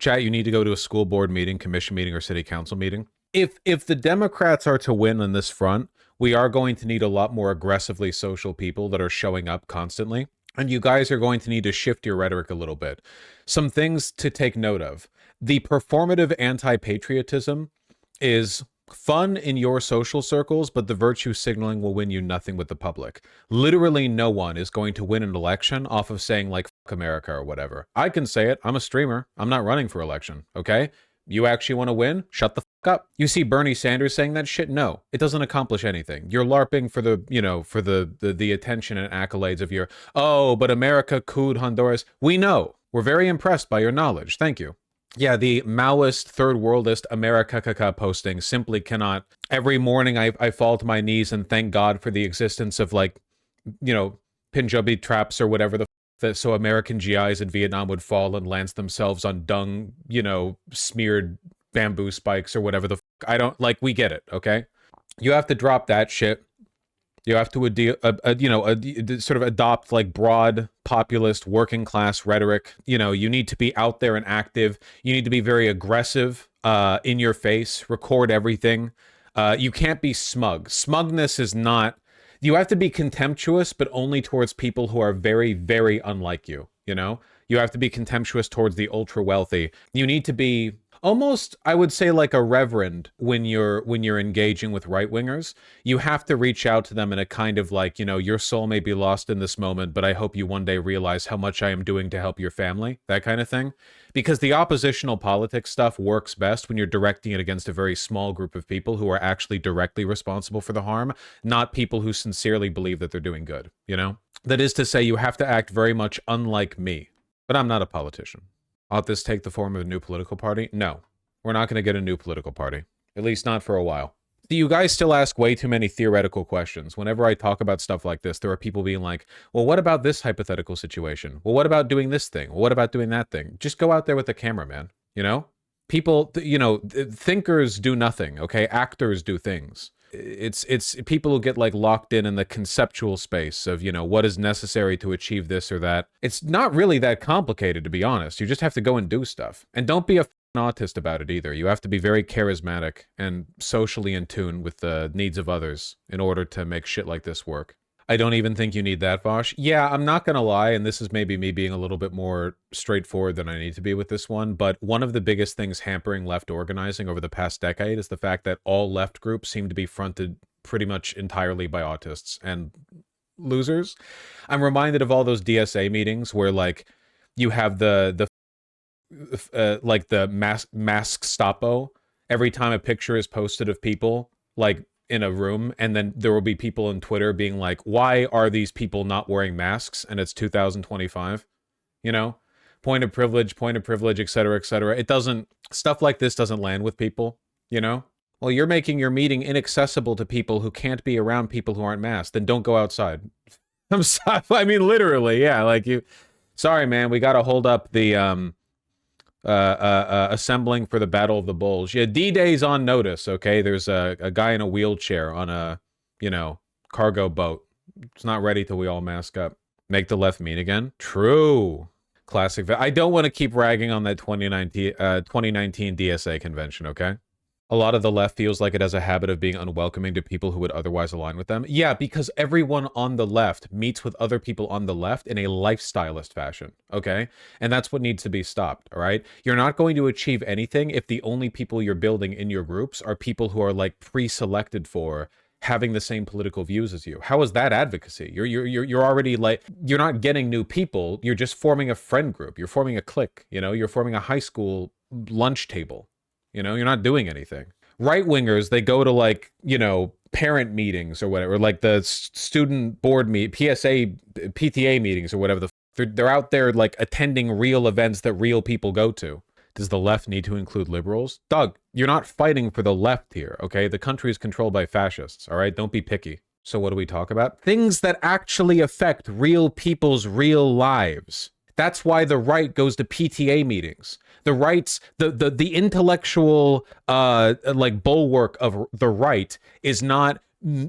Chat, you need to go to a school board meeting, commission meeting, or city council meeting. If the Democrats are to win on this front, we are going to need a lot more aggressively social people that are showing up constantly. And you guys are going to need to shift your rhetoric a little bit. Some things to take note of. The performative anti-patriotism is fun in your social circles, but the virtue signaling will win you nothing with the public. Literally no one is going to win an election off of saying like fuck America or whatever. I can say it. I'm a streamer. I'm not running for election, okay? You actually want to win? Shut the fuck up. You see Bernie Sanders saying that shit? No, it doesn't accomplish anything. You're LARPing for the, you know, for the attention and accolades of your, oh, but America cooed Honduras. We know. We're very impressed by your knowledge. Thank you. Yeah, the Maoist, third worldist America caca posting simply cannot. Every morning I fall to my knees and thank God for the existence of, like, you know, Punjabi traps or whatever the that so American GIs in Vietnam would fall and lance themselves on dung, you know, smeared bamboo spikes or whatever the I don't, like, we get it, okay? You have to drop that shit. You have to, sort of adopt, like, broad, populist, working class rhetoric. You know, you need to be out there and active. You need to be very aggressive, in your face, record everything. You can't be smug. Smugness is not, you have to be contemptuous, but only towards people who are very, very unlike you, you know? You have to be contemptuous towards the ultra wealthy. You need to be almost, I would say, like a reverend when you're engaging with right-wingers. You have to reach out to them in a kind of like, you know, your soul may be lost in this moment, but I hope you one day realize how much I am doing to help your family, that kind of thing. Because the oppositional politics stuff works best when you're directing it against a very small group of people who are actually directly responsible for the harm, not people who sincerely believe that they're doing good, you know? That is to say, you have to act very much unlike me. But I'm not a politician. Ought this take the form of a new political party? No. We're not going to get a new political party. At least not for a while. You guys still ask way too many theoretical questions. Whenever I talk about stuff like this, there are people being like, well, what about this hypothetical situation? Well, what about doing this thing? Well, what about doing that thing? Just go out there with the camera, man. You know? People, you know, thinkers do nothing, okay? Actors do things. It's people who get like locked in the conceptual space of, you know, what is necessary to achieve this or that. It's not really that complicated, to be honest. You just have to go and do stuff. And don't be a autist about it either. You have to be very charismatic and socially in tune with the needs of others in order to make shit like this work. I don't even think you need that, Vosh. Yeah, I'm not gonna lie, and this is maybe me being a little bit more straightforward than I need to be with this one, but one of the biggest things hampering left organizing over the past decade is the fact that all left groups seem to be fronted pretty much entirely by autists and losers. I'm reminded of all those DSA meetings where, like, you have the mask stoppo every time a picture is posted of people, like, in a room, and then there will be people on Twitter being like, why are these people not wearing masks? And it's 2025, you know? Point of privilege, et cetera, et cetera. It doesn't, stuff like this doesn't land with people, you know? Well, you're making your meeting inaccessible to people who can't be around people who aren't masked, then don't go outside. I'm sorry, I mean, literally, yeah, like you, sorry, man, we gotta hold up the, assembling for the Battle of the Bulge. Yeah, D-Day's on notice, okay? There's a guy in a wheelchair on a, you know, cargo boat. It's not ready till we all mask up. Make the left mean again? True. Classic. I don't want to keep ragging on that 2019 DSA convention, okay? A lot of the left feels like it has a habit of being unwelcoming to people who would otherwise align with them. Yeah, because everyone on the left meets with other people on the left in a lifestylist fashion, okay? And that's what needs to be stopped, all right? You're not going to achieve anything if the only people you're building in your groups are people who are, like, pre-selected for having the same political views as you. How is that advocacy? You're already, like, you're not getting new people. You're just forming a friend group. You're forming a clique, you know? You're forming a high school lunch table. You know, you're not doing anything. Right-wingers, they go to, like, you know, parent meetings or whatever, like the student board PTA meetings or whatever. They're out there, like, attending real events that real people go to. Does the left need to include liberals? Doug, you're not fighting for the left here, okay? The country is controlled by fascists, all right? Don't be picky. So what do we talk about? Things that actually affect real people's real lives. That's why the right goes to PTA meetings. The right's the intellectual like bulwark of the right is not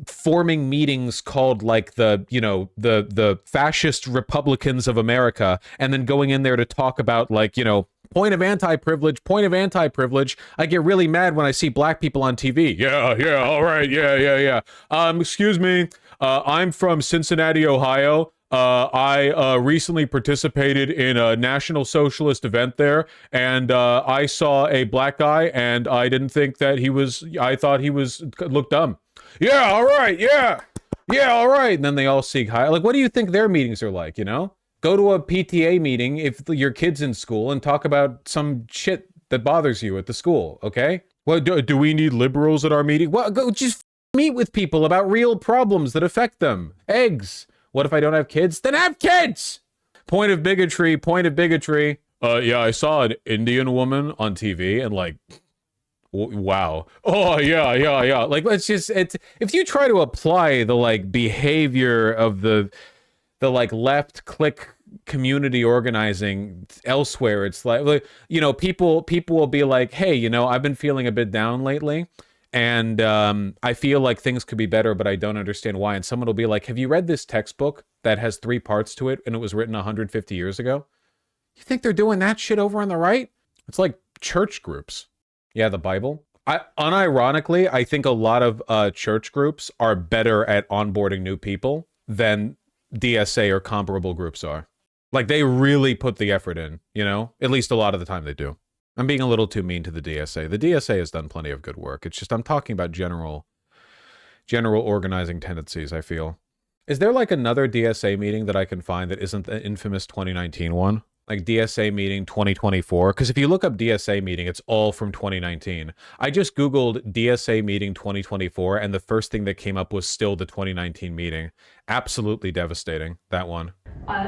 forming meetings called, like, the fascist Republicans of America, and then going in there to talk about, like, you know, Point of anti-privilege, point of anti-privilege. I get really mad when I see black people on TV. Yeah, all right, yeah. Excuse me, I'm from Cincinnati, Ohio. I recently participated in a National Socialist event there, and I saw a black guy, and I didn't think that I thought he looked dumb. Yeah, all right, yeah, all right. And then they all seek high. Like, what do you think their meetings are like, you know? Go to a PTA meeting if your kid's in school and talk about some shit that bothers you at the school, okay? Well, do we need liberals at our meeting? Well, go just meet with people about real problems that affect them. Eggs. What if I don't have kids? Then have kids! Point of bigotry, point of bigotry. Yeah, I saw an Indian woman on TV and like, wow. Oh, yeah. Like, it's if you try to apply the like behavior of the like left click community organizing elsewhere, it's like, you know, people will be like, hey, you know, I've been feeling a bit down lately, and I feel like things could be better, but I don't understand why. And someone will be like, have you read this textbook that has 3 parts to it and it was written 150 years ago? You think they're doing that shit over on the right? It's like church groups. Yeah, the Bible. Unironically, I think a lot of church groups are better at onboarding new people than DSA or comparable groups are. Like, they really put the effort in, you know? At least a lot of the time they do. I'm being a little too mean to the DSA. The DSA has done plenty of good work. It's just I'm talking about general organizing tendencies, I feel. Is there like another DSA meeting that I can find that isn't the infamous 2019 one? Like DSA meeting 2024? Because if you look up DSA meeting, it's all from 2019. I just Googled DSA meeting 2024, and the first thing that came up was still the 2019 meeting. Absolutely devastating, that one.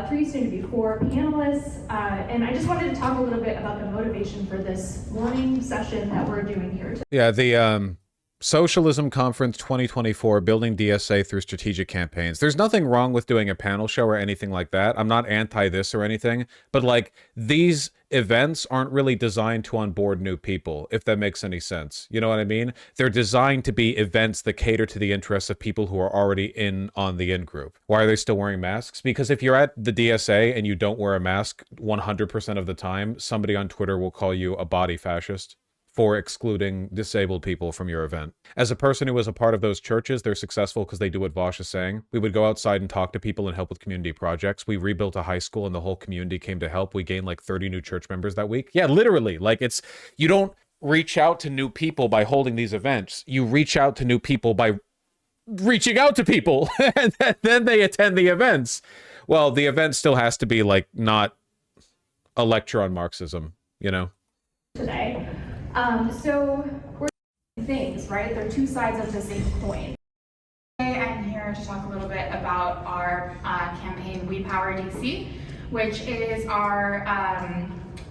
3 soon to be 4 panelists, and I just wanted to talk a little bit about the motivation for this morning session that we're doing here today. Yeah, the Socialism Conference 2024, Building DSA Through Strategic Campaigns. There's nothing wrong with doing a panel show or anything like that. I'm not anti this or anything, but like, these events aren't really designed to onboard new people, if that makes any sense. You know what I mean? They're designed to be events that cater to the interests of people who are already in on the in-group. Why are they still wearing masks? Because if you're at the DSA and you don't wear a mask 100% of the time, somebody on Twitter will call you a body fascist for excluding disabled people from your event. As a person who was a part of those churches, they're successful because they do what Vosh is saying. We would go outside and talk to people and help with community projects. We rebuilt a high school and the whole community came to help. We gained like 30 new church members that week. Yeah, literally. Like, it's, you don't reach out to new people by holding these events. You reach out to new people by reaching out to people and then they attend the events. Well, the event still has to be like not a lecture on Marxism, you know? Today. So we're doing things, right? They're 2 sides of the same coin. Today I'm here to talk a little bit about our campaign, We Power DC, which is our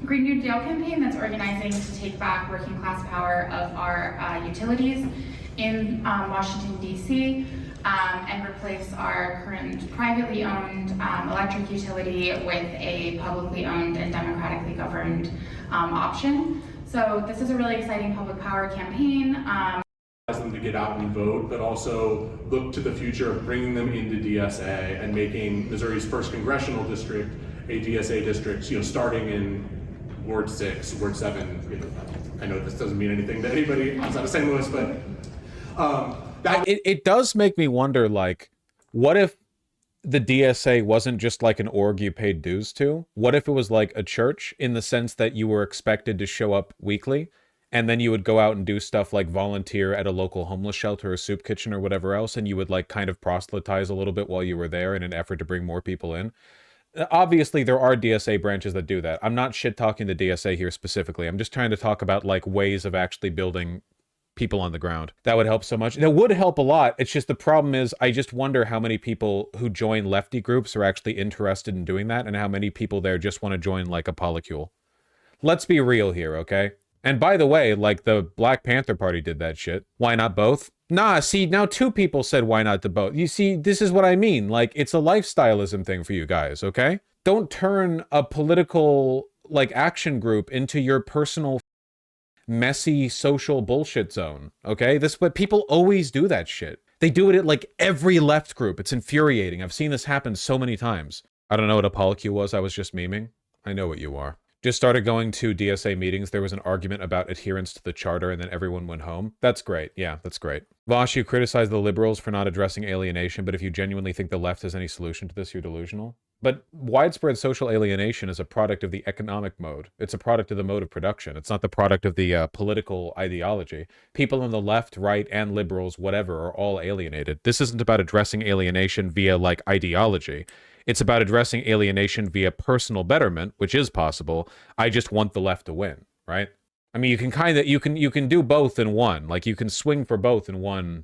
Green New Deal campaign that's organizing to take back working class power of our utilities in Washington, DC, and replace our current privately owned electric utility with a publicly owned and democratically governed option. So this is a really exciting public power campaign. Them to get out and vote, but also look to the future of bringing them into DSA and making Missouri's first congressional district a DSA district, you know, starting in Ward 6, Ward 7. You know, I know this doesn't mean anything to anybody outside of St. Louis, but it does make me wonder, like, what if the DSA wasn't just like an org you paid dues to? What if it was like a church, in the sense that you were expected to show up weekly, and then you would go out and do stuff like volunteer at a local homeless shelter or soup kitchen or whatever else, and you would like kind of proselytize a little bit while you were there in an effort to bring more people in? Obviously, there are DSA branches that do that. I'm not shit-talking the DSA here specifically. I'm just trying to talk about like ways of actually building people on the ground. That would help so much. That would help a lot. It's just the problem is, I just wonder how many people who join lefty groups are actually interested in doing that, and how many people there just want to join like a polycule. Let's be real here, okay? And by the way, like, the Black Panther Party did that shit. Why not both? Nah, see, now 2 people said why not to both. You see, this is what I mean. Like, it's a lifestyleism thing for you guys, okay? Don't turn a political, like, action group into your personal messy social bullshit zone, okay? But people always do that shit. They do it at like every left group. It's infuriating. I've seen this happen so many times. I don't know what a polycule was. I was just memeing. I know what you are. Just started going to DSA meetings. There was an argument about adherence to the charter, and then everyone went home. That's great. Yeah, that's great. Vosh, you criticize the liberals for not addressing alienation, but if you genuinely think the left has any solution to this, you're delusional. But widespread social alienation is a product of the economic mode. It's a product of the mode of production. It's not the product of the political ideology. People on the left, right, and liberals, whatever, are all alienated. This isn't about addressing alienation via, like, ideology. It's about addressing alienation via personal betterment, which is possible. I just want the left to win, right? I mean, you can kind of, you can do both in one. Like, you can swing for both in one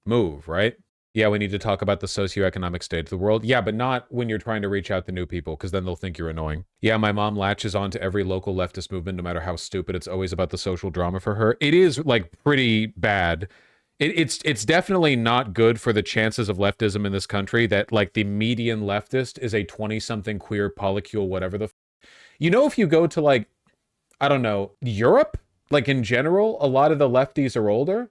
move, right? Yeah, we need to talk about the socioeconomic state of the world. Yeah, but not when you're trying to reach out to new people, because then they'll think you're annoying. Yeah, my mom latches on to every local leftist movement, no matter how stupid. It's always about the social drama for her. It is, like, pretty bad. It's definitely not good for the chances of leftism in this country that, like, the median leftist is a 20-something queer polycule, whatever the you know, if you go to, like, I don't know, Europe, like, in general, a lot of the lefties are older.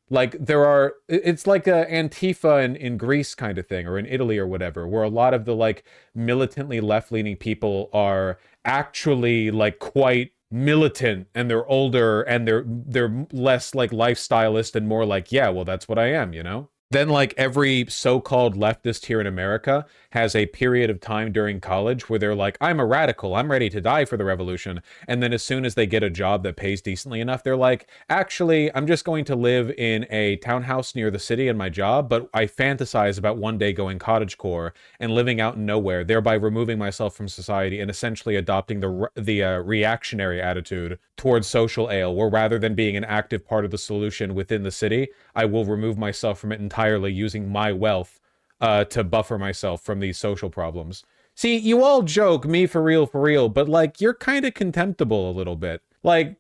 Like, there are, it's like a Antifa in Greece kind of thing, or in Italy or whatever, where a lot of the, like, militantly left-leaning people are actually, like, quite militant, and they're older, and they're less, like, lifestylist and more like, yeah, well, that's what I am, you know? Then, like, every so-called leftist here in America has a period of time during college where they're like, I'm a radical, I'm ready to die for the revolution. And then as soon as they get a job that pays decently enough, they're like, actually, I'm just going to live in a townhouse near the city in my job, but I fantasize about one day going cottagecore and living out in nowhere, thereby removing myself from society and essentially adopting the reactionary attitude towards social ale, where rather than being an active part of the solution within the city, I will remove myself from it entirely, using my wealth to buffer myself from these social problems. See, you all joke, me for real, but, like, you're kind of contemptible a little bit. Like,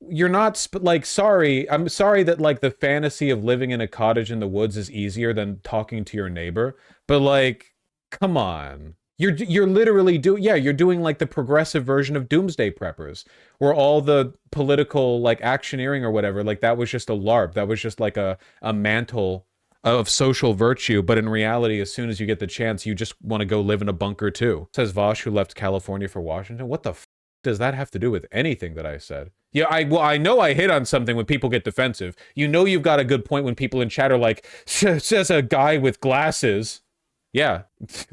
you're not, like, sorry, I'm sorry that, like, the fantasy of living in a cottage in the woods is easier than talking to your neighbor, but, like, come on. You're literally you're doing, like, the progressive version of doomsday preppers, where all the political, like, actioneering or whatever, like, that was just a LARP. That was just, like, a mantle of social virtue, but in reality, as soon as you get the chance, you just want to go live in a bunker too. Says Vosh, who left California for Washington. What the f does that have to do with anything that I said? Yeah, I know I hit on something when people get defensive. You know you've got a good point when people in chat are like, says a guy with glasses. Yeah,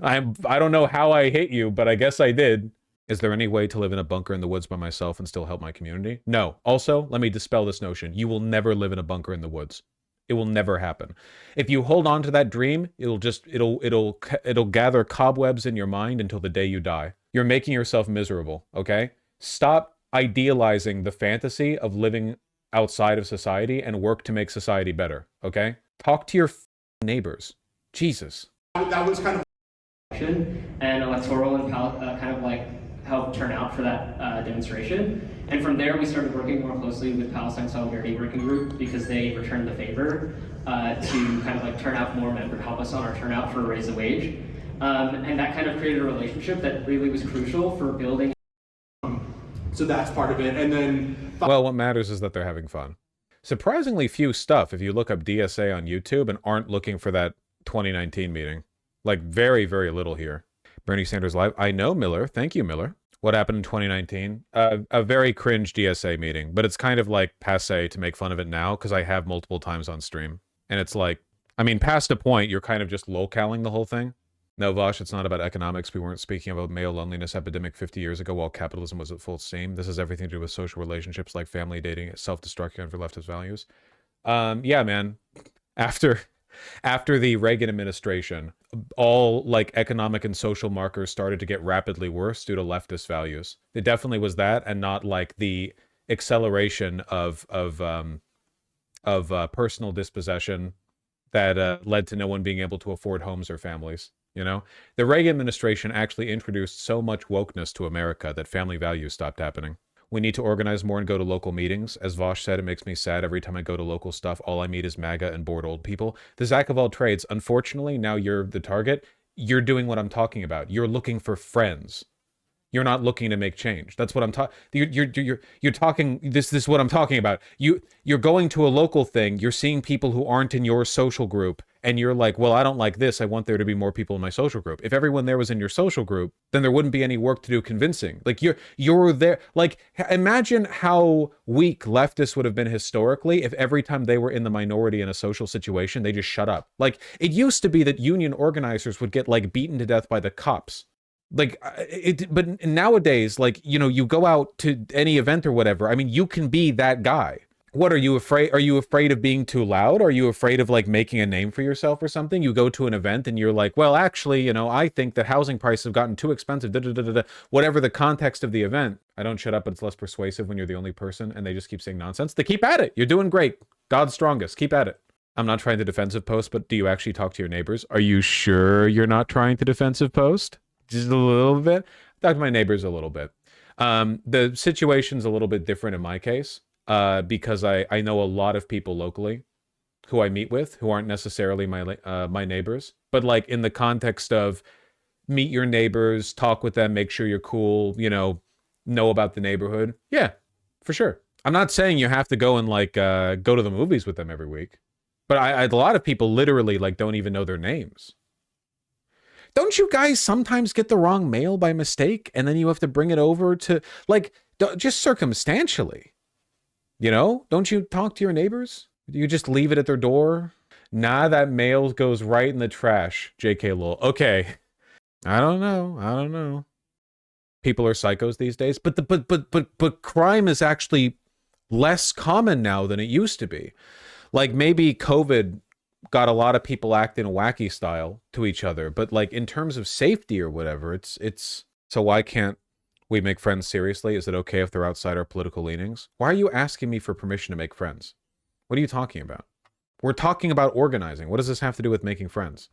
I don't know how I hit you, but I guess I did. Is there any way to live in a bunker in the woods by myself and still help my community? No. Also, let me dispel this notion. You will never live in a bunker in the woods. It will never happen. If you hold on to that dream, it'll gather cobwebs in your mind until the day you die. You're making yourself miserable, okay? Stop idealizing the fantasy of living outside of society and work to make society better, okay? Talk to your neighbors. Jesus. That was kind of and electoral and kind of like helped turn out for that demonstration. And from there, we started working more closely with Palestine Solidarity Working Group because they returned the favor to kind of like turn out more members, help us on our turnout for Raise the Wage. And that kind of created a relationship that really was crucial for building. So that's part of it. And then, well, what matters is that they're having fun. Surprisingly few stuff if you look up DSA on YouTube and aren't looking for that 2019 meeting. Like, very, very little here. Bernie Sanders live. I know, Miller. Thank you, Miller. What happened in 2019? A very cringe DSA meeting, but it's kind of like passe to make fun of it now because I have multiple times on stream. And it's like, I mean, past a point, you're kind of just localling the whole thing. No, Vosh, it's not about economics. We weren't speaking about male loneliness epidemic 50 years ago while capitalism was at full steam. This has everything to do with social relationships like family, dating, self-destruction for leftist values. Yeah, man. After the Reagan administration, all like economic and social markers started to get rapidly worse due to leftist values. It definitely was that, and not like the acceleration of personal dispossession that led to no one being able to afford homes or families. You know, the Reagan administration actually introduced so much wokeness to America that family values stopped happening. We need to organize more and go to local meetings. As Vosh said, it makes me sad every time I go to local stuff. All I meet is MAGA and bored old people. The Zach of all trades, unfortunately, now you're the target. You're doing what I'm talking about. You're looking for friends. You're not looking to make change. That's what I'm talking. You're talking. This is what I'm talking about. You're going to a local thing. You're seeing people who aren't in your social group, and you're like, well, I don't like this. I want there to be more people in my social group. If everyone there was in your social group, then there wouldn't be any work to do convincing. Like you're there. Like imagine how weak leftists would have been historically if every time they were in the minority in a social situation, they just shut up. Like it used to be that union organizers would get like beaten to death by the cops. Like but nowadays, like, you know, you go out to any event or whatever. I mean, you can be that guy. What are you afraid? Are you afraid of being too loud? Are you afraid of like making a name for yourself or something? You go to an event and you're like, well, actually, you know, I think that housing prices have gotten too expensive. Da, da, da, da, da. Whatever the context of the event. I don't shut up, but it's less persuasive when you're the only person and they just keep saying nonsense. They keep at it. You're doing great. God's strongest. Keep at it. I'm not trying to defensive post, but do you actually talk to your neighbors? Are you sure you're not trying to defensive post? Just a little bit. I talk to my neighbors a little bit. The situation's a little bit different in my case. Because I know a lot of people locally who I meet with who aren't necessarily my neighbors, but like in the context of meet your neighbors, talk with them, make sure you're cool, you know about the neighborhood. Yeah, for sure. I'm not saying you have to go and like go to the movies with them every week, but a lot of people literally like don't even know their names. Don't you guys sometimes get the wrong mail by mistake and then you have to bring it over to like just circumstantially? You know, don't you talk to your neighbors? Do you just leave it at their door? Nah, that mail goes right in the trash. JK lol. Okay. I don't know. People are psychos these days, but crime is actually less common now than it used to be. Like maybe COVID got a lot of people acting a wacky style to each other, but like in terms of safety or whatever, it's so why can't we make friends seriously? Is it okay if they're outside our political leanings? Why are you asking me for permission to make friends? What are you talking about? We're talking about organizing. What does this have to do with making friends?